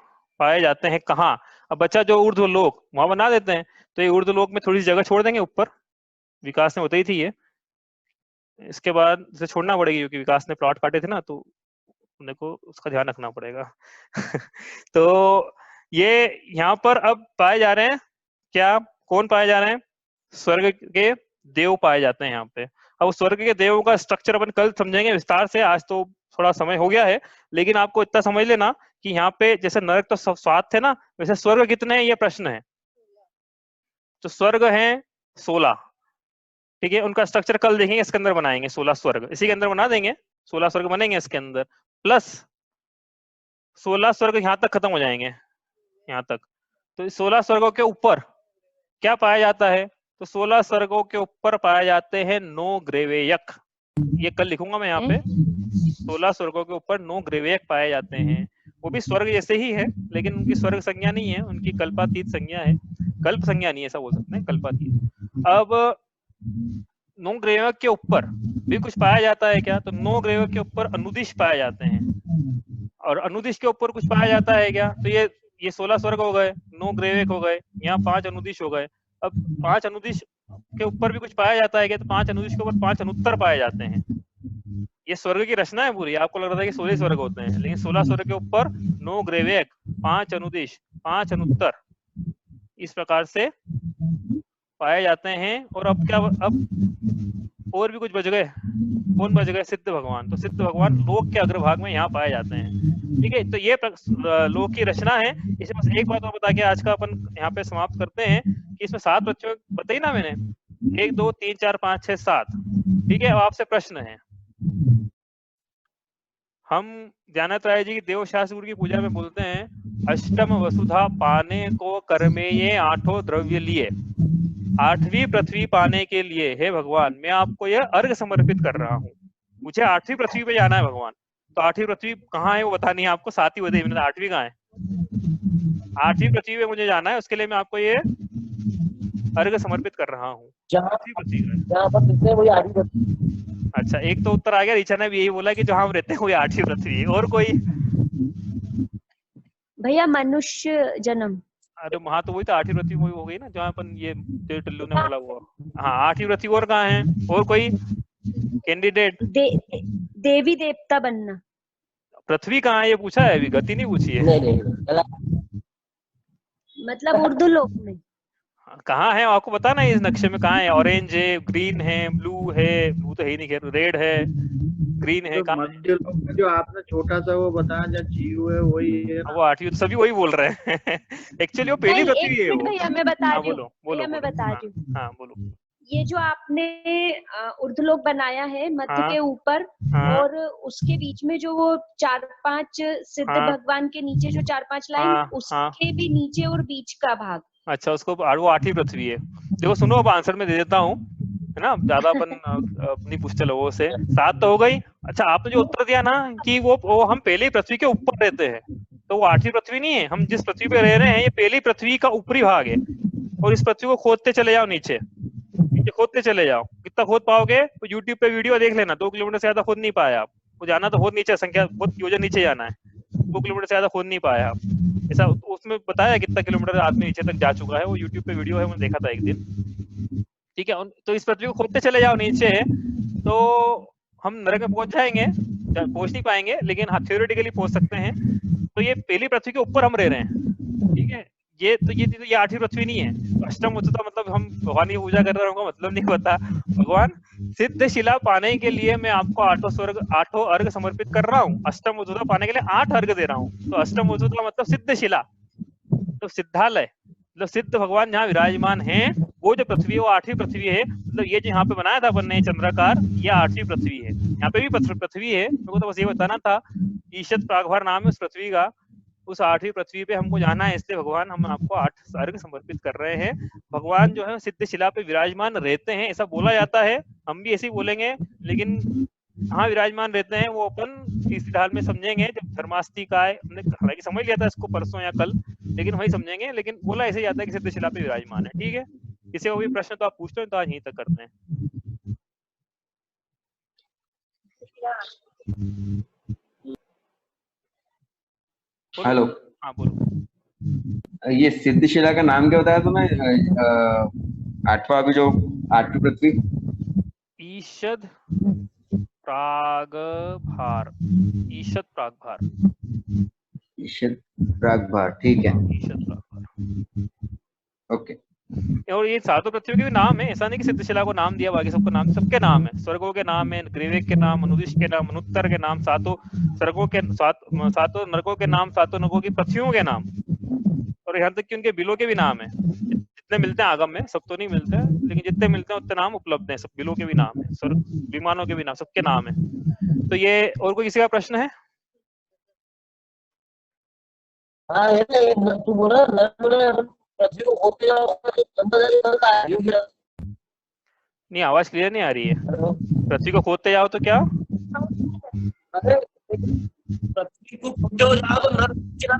S1: पाए जाते हैं कहाँ? अब बच्चा जो ऊर्ध्वलोक वहां बना देते हैं, तो ये ऊर्ध्वलोक में थोड़ी सी जगह छोड़ देंगे ऊपर, विकास ने बताई थी ये। इसके बाद इसे छोड़ना पड़ेगी क्योंकि विकास ने प्लॉट काटे थे ना, तो उन्हें को उसका ध्यान रखना पड़ेगा। तो ये यहाँ पर अब पाए जा रहे हैं क्या, कौन पाए जा रहे हैं? स्वर्ग के देव पाए जाते हैं यहाँ पे। अब स्वर्ग के देवों का स्ट्रक्चर अपन कल समझेंगे विस्तार से, आज तो थोड़ा समय हो गया है, लेकिन आपको इतना समझ लेना कि यहाँ पे जैसे नरक तो 7 थे ना, वैसे स्वर्ग कितने हैं ये प्रश्न है। तो स्वर्ग हैं 16, ठीक है, उनका स्ट्रक्चर कल देखेंगे, इसके अंदर बनाएंगे 16 स्वर्ग, इसी के अंदर बना देंगे 16 स्वर्ग बनेंगे इसके अंदर, प्लस 16 स्वर्ग यहाँ तक खत्म हो जाएंगे, यहाँ तक। तो 16 स्वर्गों के ऊपर क्या पाया जाता है? तो 16 स्वर्गों के ऊपर पाए जाते हैं 9 ग्रेवेयक। ये कल लिखूंगा मैं यहाँ पे, 16 स्वर्गों के ऊपर 9 ग्रेवेयक पाए जाते हैं। वो भी स्वर्ग जैसे ही है, लेकिन उनकी स्वर्ग संज्ञा नहीं है, उनकी कल्पातीत संज्ञा है, कल्प संज्ञा नहीं है, ऐसा बोल सकते हैं, कल्पातीत। अब 9 ग्रेवेयक के ऊपर भी कुछ पाया जाता है क्या? तो 9 ग्रेवेयक के ऊपर अनुदिश पाए जाते हैं, और अनुदिश के ऊपर कुछ पाया जाता है क्या? तो ये 16 स्वर्ग हो गए, 9 ग्रेवेयक हो गए, यहाँ 5 अनुदिश हो गए। अब 5 अनुदिश के ऊपर भी कुछ पाया जाता है क्या? तो 5 अनुदिश के ऊपर 5 अनुत्तर पाए जाते हैं। ये स्वर्ग की रचना है पूरी। आपको लग रहा था कि 16 स्वर्ग होते हैं, लेकिन 16 स्वर्ग के ऊपर 9 ग्रेवेयक, 5 अनुदिश, 5 अनुत्तर, इस प्रकार से पाए जाते हैं। और अब क्या, अब और भी कुछ बच गए, कौन बच गए? सिद्ध भगवान। तो सिद्ध भगवान लोक के अग्रभाग में यहाँ पाए जाते हैं, ठीक है। तो ये लोक की रचना है। इसे बस एक बात और बता के आज का अपन यहाँ पे समाप्त करते हैं कि इसमें 7 बच्चों बताई ना मैंने, 1 2 3 4 5 6 7, ठीक है। अब आपसे प्रश्न है, हम ज्ञानात्रय जी की देव शास्त्र की पूजा में बोलते हैं अष्टम वसुधा पाने को कर्मे ये 8 द्रव्य लिए, 8वीं पृथ्वी पाने के लिए हे भगवान मैं आपको यह अर्घ समर्पित कर रहा हूँ। मुझे 8वीं पृथ्वी पे जाना है भगवान। तो 8वीं पृथ्वी कहाँ है वो बतानी है आपको, 7 ही बताई मैंने, 8वीं कहाँ है? 8वीं पृथ्वी पे मुझे जाना है, उसके लिए मैं आपको ये अर्घ समर्पित कर रहा हूँ। अच्छा, एक तो उत्तर आ गया, ऋचा ने भी यही बोला कि जहाँ हम रहते हैं वही 8वीं पृथ्वी है। और कोई?
S2: भैया मनुष्य जन्म।
S1: अरे वहां तो वही तो 8वीं पृथ्वी वही हो गई ना, जहाँ अपन ये टुल्लू ने बोला हुआ। हाँ 8वीं पृथ्वी। और कहाँ है? और कोई कैंडिडेट?
S2: देवी देवता बनना।
S1: पृथ्वी कहाँ है ये पूछा है, अभी गति नहीं पूछी है।
S2: मतलब उर्दू लोक में
S1: कहाँ है आपको बताना है, इस नक्शे में कहाँ है? ऑरेंज है, ग्रीन है, ब्लू है, ब्लू तो है ही नहीं, खैर रेड है, ग्रीन है,
S5: तो मध्य लोक में जो आपने छोटा सा वो बताया जहाँ जीव है वही है ना?
S1: वो 8वीं, तो सभी वही बोल रहे हैं। एक्चुअली वो पहली पृथ्वी है वो।
S2: भैया मैं बता रही हूँ,
S1: बोलो
S2: मैं बता रही हूँ।
S1: हाँ बोलो।
S2: ये जो आपने उर्दूलोक बनाया है मध्य के ऊपर, और उसके बीच में जो वो 4-5 सिद्ध भगवान के नीचे जो 4-5 लाइन, उसके भी नीचे और बीच का भाग।
S1: अच्छा, उसको वो 8वीं पृथ्वी है। देखो सुनो, अब आंसर में दे देता हूँ, है ना, ज्यादा अपन अपनी पूछते लोगों से। 7 तो हो गई। अच्छा, आपने जो उत्तर दिया ना कि वो हम पहली पृथ्वी के ऊपर रहते हैं, तो वो 8वीं पृथ्वी नहीं है। हम जिस पृथ्वी पे रह रहे हैं ये पहली पृथ्वी का ऊपरी भाग है, और इस पृथ्वी को खोदते चले जाओ, नीचे खोदते चले जाओ। कितना खोद पाओगे? तो यूट्यूब पे वीडियो देख लेना, 2 किलोमीटर से ज्यादा खोद नहीं पाया आप। वो जाना तो बहुत नीचे, संख्या बहुत योजन नीचे जाना है, 2 किलोमीटर से ज्यादा खोद नहीं पाया आप। ऐसा उसमें बताया कितना किलोमीटर आदमी नीचे तक जा चुका है, वो यूट्यूब पे वीडियो है, मैंने देखा था एक दिन, ठीक है। तो इस पृथ्वी को खोदते चले जाओ नीचे, तो हम नरक में पहुंच जाएंगे, पहुंच नहीं पाएंगे, लेकिन हाँ थ्योरेटिकली पहुंच सकते हैं। तो ये पहली पृथ्वी के ऊपर हम रह रहे हैं, ठीक है। ये 8वीं पृथ्वी नहीं है। अष्टम उच्चता मतलब हम भगवान की पूजा कर रहे होंगे, मतलब नहीं पता। भगवान सिद्ध शिला पाने के लिए मैं आपको 8 अर्घ समर्पित कर रहा हूँ। अष्टम उच्चता पाने के लिए 8 अर्घ दे रहा हूँ। तो अष्टम उच्चता मतलब सिद्ध शिला, तो सिद्धालय, मतलब सिद्ध भगवान जहाँ विराजमान हैं, वो जो पृथ्वी है वो 8वीं पृथ्वी है। मतलब ये जो यहाँ पे बनाया था अपन ने चंद्राकार, ये 8वीं पृथ्वी है। यहाँ पे भी पृथ्वी है, मेरे को तो बस ये बताना था। ईशत प्रागभार नाम है उस पृथ्वी का। उस 8वीं पृथ्वी पे हमको जाना है, इसलिए भगवान हम आपको 8 अर्घ समर्पित कर रहे हैं। भगवान जो है सिद्ध शिला पे विराजमान रहते हैं, ऐसा बोला जाता है, हम भी ऐसे ही बोलेंगे, लेकिन हाँ विराजमान रहते हैं वो अपन तीसरी ढाल में समझेंगे जब धर्मास्थि का है। हमने हालांकि समझ लिया था इसको परसों या कल, लेकिन वही समझेंगे। लेकिन बोला ऐसे जाता है कि सिद्ध शिला पे विराजमान है। ठीक है, किसी को भी प्रश्न तो आप पूछ लो, तो आज यहीं तक करते हैं।
S4: हेलो,
S1: हाँ बोलो।
S4: ये सिद्धशिला का नाम क्या बताया तुमने? 8वां अभी जो 8वीं पृथ्वी,
S1: ईशद प्रागभार। ईशद प्रागभार।
S4: ईशत प्रागभार, ठीक है,
S1: ईशद प्रागभार।
S4: ओके।
S1: और ये सातों पृथ्वी के भी नाम है, ऐसा नहीं कि सिद्धशिला को नाम दिया, बाकी सबको नाम, सबके नाम है। स्वर्गों के नाम है, ग्रीवेक के नाम, अनुदिश के नाम, अनुत्तर के नाम, सातों स्वर्गों के सातों नरकों के नाम, सातों नरकों की पृथ्वियों के नाम, और यहाँ तक कि उनके बिलों के भी नाम है। जितने मिलते हैं आगम में, सब तो नहीं मिलते हैं, लेकिन जितने मिलते हैं उतने नाम उपलब्ध हैं। सब बिलों के भी नाम है, स्वर्ग विमानों के भी नाम, सबके नाम है। तो ये, और कोई किसी का प्रश्न है?
S3: हाँ ये तो तू बोला पृथ्वी को खोदते जाओ, अंदर जाके नरक आ रही है।
S1: नहीं, आवाज क्लियर नहीं आ रही है।
S3: हेलो,
S1: पृथ्वी को खोदते जाओ तो क्या?
S3: अरे पृथ्वी को खोदते हो जाओ तो नरक चला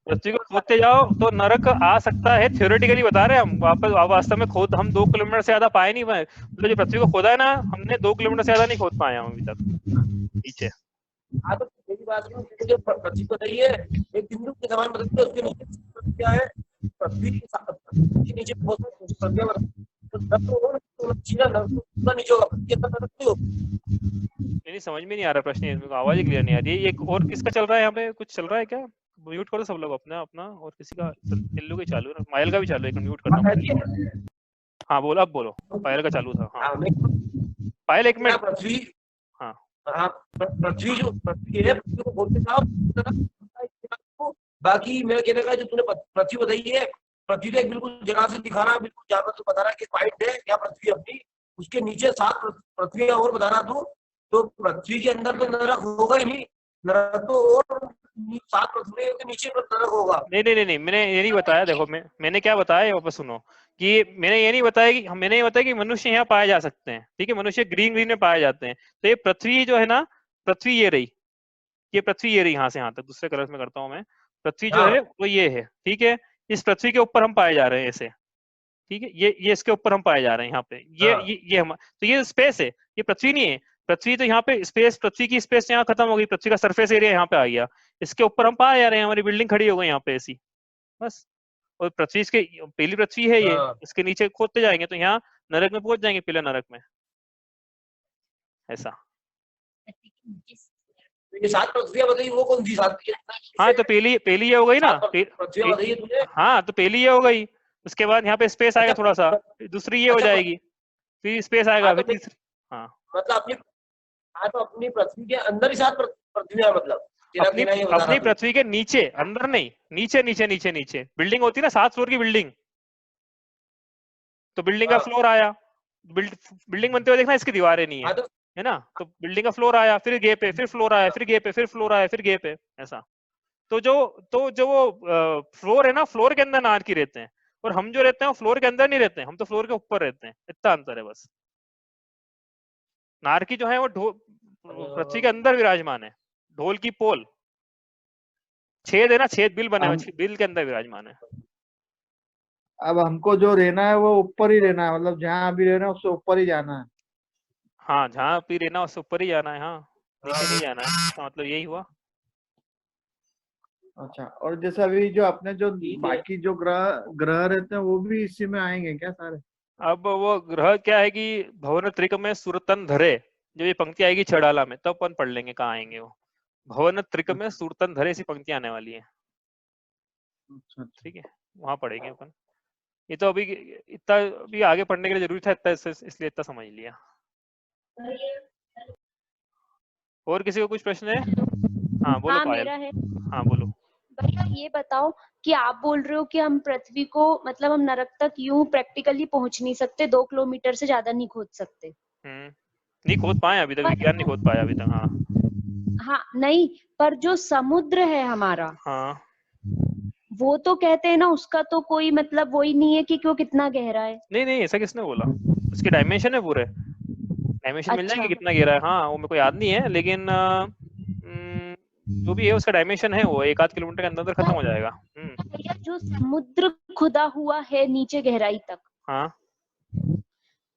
S1: पृथ्वी को खोदते जाओ तो नरक आ सकता है, थ्योरेटिकली बता रहे हैं हम। वापस वास्तव में खोद हम 2 किलोमीटर से ज्यादा पाए नहीं पाए। मतलब जो पृथ्वी को खोदा है ना हमने, 2 किलोमीटर से ज्यादा नहीं खोद पाए हम अभी तक नीचे।
S3: हाँ तो मेरी बात सुनो, जो पृथ्वी को रही है एक बिंदु के समान मतलब उसके नीचे क्या है, पृथ्वी के नीचे बहुत सारी पृथ्वियां तो तब तो और पूरा नीचे होगा, पृथ्वी के अंदर रखते हो।
S1: नहीं समझ में नहीं आ रहा प्रश्न, इसमें आवाज ही क्लियर नहीं आ रही है। एक और किसका चल रहा है यहाँ पे, कुछ चल रहा है क्या? म्यूट करो सब लोग अपना अपना, और किसी का टिल्लू का चालू है, मायल का भी चालू है, म्यूट करना पड़ेगा। हाँ बोलो, अब बोलो। पायल का चालू था। हाँ पायल, एक मिनट।
S3: पृथ्वी,
S1: हाँ
S3: हाँ पृथ्वी जो पृथ्वी है, पृथ्वी को बोलते जाओ। बाकी मेरा कहने का जो तूने पृथ्वी बताई है, पृथ्वी को एक बिल्कुल जगह से दिखाना, बिल्कुल जहाँ पर तू बता रहा है कि पॉइंट है क्या पृथ्वी अपनी, उसके नीचे 7 पृथ्वियां और बताना तू। तो पृथ्वी के अंदर तो नरक होगा ही नहीं, नरक तो और 7 पृथ्वियों के नीचे नरक होगा।
S1: नहीं, मैंने ये नहीं बताया। देखो मैंने क्या बताया, वापस सुनो। कि मैंने ये नहीं बताया कि मैंने ये बताया कि मनुष्य यहाँ पाए जा सकते हैं। ठीक है, मनुष्य ग्रीन में पाए जाते हैं। तो ये पृथ्वी जो है ना, पृथ्वी ये रही, ये पृथ्वी ये रही, यहाँ से यहाँ तक दूसरे कलर में करता हूँ मैं। पृथ्वी जो है वो ये है। ठीक है, इस पृथ्वी के ऊपर हम पाए जा रहे हैं ऐसे। ठीक है, ये इसके ऊपर हम पाए जा रहे हैं यहाँ पे। ये हम, तो ये स्पेस है, ये पृथ्वी नहीं है। पृथ्वी तो यहाँ पे स्पेस, पृथ्वी की स्पेस यहाँ खत्म हो गई, पृथ्वी का सरफेस एरिया यहाँ पे आ गया। इसके ऊपर हम पाए जा रहे हैं, हमारी बिल्डिंग खड़ी हो गई यहाँ पे ऐसी, बस। और पृथ्वी इसके पहली पृथ्वी है ये, इसके नीचे खोदते जाएंगे तो यहाँ नरक में पहुंच जाएंगे, पहले नरक में, ऐसा।
S3: ये 7 पृथ्वियां बताई, वो कौन सी 7?
S1: हाँ तो पहली ये हो गई ना,
S3: पृथ्वियां बताई तुझे।
S1: हाँ तो पहली ये हो गई, उसके बाद यहाँ पे स्पेस आएगा थोड़ा सा, दूसरी ये हो जाएगी, फिर स्पेस आएगा, फिर तीसरी। हाँ
S3: मतलब अपनी, हाँ तो अपनी पृथ्वी के अंदर ही 7 पृथ्वियां, मतलब
S1: अपनी पृथ्वी के नीचे, अंदर नहीं, नीचे नीचे नीचे नीचे बिल्डिंग होती है ना, 7 फ्लोर की बिल्डिंग, तो बिल्डिंग का फ्लोर आया, बिल्डिंग बनते हुए देखना इसकी दीवारें नहीं है, है ना। तो बिल्डिंग का फ्लोर आया, फिर गेप है, फिर फ्लोर आया, फिर गेप है, फिर फ्लोर आया, फिर गेप है, ऐसा। तो जो वो फ्लोर है ना, फ्लोर के अंदर नारकी रहते हैं, और हम जो रहते हैं वो फ्लोर के अंदर नहीं रहते हैं, हम तो फ्लोर के ऊपर रहते हैं, इतना अंतर है बस। नारकी जो है वो पृथ्वी के अंदर विराजमान है, ढोल की पोल, छेद है ना, छेद बिल बने हुए, बिल के अंदर विराजमान है।
S5: अब हमको जो रहना है वो ऊपर ही रहना है, मतलब जहाँ अभी रहना है उससे ऊपर ही जाना है।
S1: हाँ, जहाँ भी रहना उससे ऊपर ही जाना है। हाँ, नीचे नहीं जाना है, इसका मतलब यही हुआ।
S5: अच्छा, और जैसे अभी जो अपने जो बाकी जो ग्रह रहते हैं वो भी इसी में आएंगे क्या सारे?
S1: अब वो ग्रह क्या है कि भवन त्रिक में सुरतन धरे, जो ये पंक्ति आएगी छड़ाला में, तब अपन पढ़ लेंगे कहाँ आएंगे वो। भवन त्रिक में सुरतन धरे ऐसी पंक्ति आने वाली है। ठीक है, वहां पढ़ेंगे अपन। ये तो अभी इतना भी आगे पढ़ने के लिए जरूरी था, इतना इसलिए इतना समझ लिया। और किसी को कुछ प्रश्न है? हाँ बोलो पायल। हाँ बोलो।
S2: भैया ये बताओ कि आप बोल रहे हो कि हम पृथ्वी को मतलब हम नरक तक यूं प्रैक्टिकली पहुंच नहीं सकते, 2 किलोमीटर से ज्यादा नहीं खोद सकते।
S1: नहीं खोद पाए अभी तक, विज्ञान नहीं खोद पाया अभी तक। हाँ
S2: हाँ नहीं, पर जो समुद्र है हमारा,
S1: हाँ
S2: वो तो कहते हैं ना उसका तो कोई मतलब वही नहीं है कि वो कितना गहरा है।
S1: नहीं नहीं, ऐसा किसने बोला? उसके डायमेंशन है पूरे, डायमेंशन मिल जाएंगे
S2: अच्छा
S1: कितना गहरा है। हाँ वो मेरे को याद नहीं है, लेकिन जो भी है उसका डायमेंशन है, वो 1-8 किलोमीटर के अंदर अंदर खत्म हो जाएगा।
S2: भैया जो समुद्र खुदा हुआ है नीचे गहराई तक,
S1: हाँ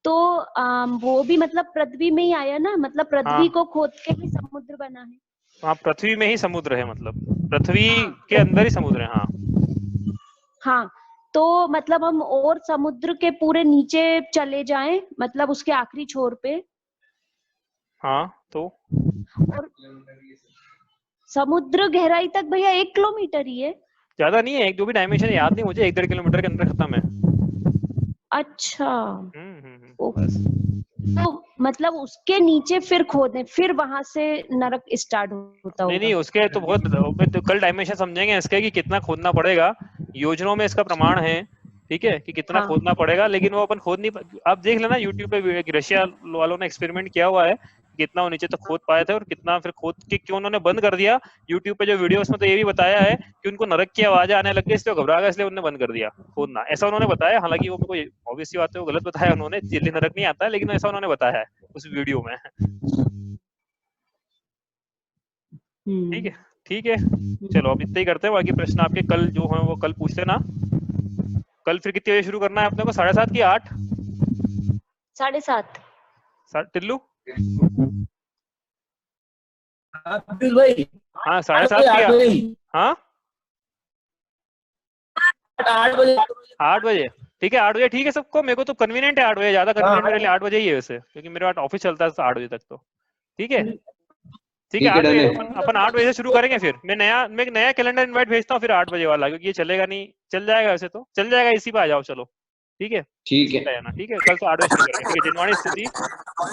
S2: तो वो भी मतलब पृथ्वी में ही आया ना, मतलब पृथ्वी
S1: हाँ
S2: को खोद के भी समुद्र बना है।
S1: हाँ, पृथ्वी में ही समुद्र है, मतलब पृथ्वी
S2: हाँ
S1: के अंदर ही समुद्र है। हाँ
S2: हाँ, तो मतलब हम और समुद्र के पूरे नीचे चले जाएं, मतलब उसके आखिरी छोर पे,
S1: हाँ तो
S2: और समुद्र गहराई तक भैया 1 किलोमीटर ही है।
S1: ज्यादा नहीं है, एक जो भी डायमेंशन याद नहीं मुझे, 1-1.5 किलोमीटर के अंदर खत्म है।
S2: अच्छा
S1: बस।
S2: तो मतलब उसके नीचे फिर खोदें, फिर वहां से नरक स्टार्ट होता
S1: नहीं
S2: होगा।
S1: नहीं, उसके तो बहुत तो कल डायमेंशन समझेंगे इसके कि कितना खोदना पड़ेगा, योजनाओं में इसका प्रमाण है, ठीक है, कि कितना
S2: हाँ
S1: खोदना पड़ेगा, लेकिन वो अपन खोद नहीं। आप देख लेना यूट्यूब पे, रशिया वालों ने एक्सपेरिमेंट किया हुआ है, कितना वो नीचे तक खोद पाए थे और कितना फिर खोद के क्यों उन्होंने बंद कर दिया। यूट्यूब पे जो वीडियोस में तो ये भी बताया है कि उनको नरक की आवाज आने लग गई, इसलिए घबरा गए, इसलिए उन्होंने बंद कर दिया खोदना, ऐसा उन्होंने बताया। हालांकि वो मेरे को ऑब्वियस सी बात है, वो गलत बताया उन्होंने, दिल्ली नरक नहीं आता है, लेकिन ऐसा उन्होंने बताया है उस वीडियो में। ठीक है ठीक है, चलो अब इतना ही करते हैं, बाकी प्रश्न आपके कल जो है वो कल पूछ लेना। कल फिर कितने बजे शुरू करना है अपने को, 7:30 की 8?
S2: 7:30।
S1: टिल्लू?
S3: अब्दुल भाई
S1: हाँ
S3: 8
S1: 7:30
S3: बजे
S1: की
S3: 8 बजे
S1: हाँ
S3: 8 बजे
S1: 8 बजे ठीक है, 8 बजे ठीक है सबको? मेरे को तो कन्वीनियंट है 8 बजे, ज्यादा
S3: हाँ
S1: कन्वीनियंट मेरे लिए 8 बजे ही है वैसे, क्योंकि मेरे पास ऑफिस चलता है 8 बजे तक तो। ठीक है ठीक है,
S4: ठीक है,
S1: 8
S4: डन
S1: बजे
S4: है।
S1: अपन 8 बजे से शुरू करेंगे। फिर मैं एक नया कैलेंडर इनवाइट भेजता हूँ फिर 8 बजे वाला, क्योंकि ये चलेगा नहीं, चल जाएगा वैसे तो, चल जाएगा, इसी पे आ जाओ चलो। ठीक है
S4: ठीक
S1: इसी
S4: है।
S1: पे आ जाना, ठीक है, कल से 8 बजे शुरू करेंगे। ठीक है, जिनवाणी स्थिति।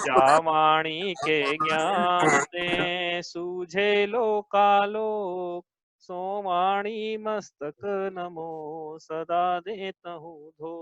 S1: जावाणी के ज्ञान ने सूझे लोकालोक, सोवाणी मस्तक नमो सदा देतहु धो।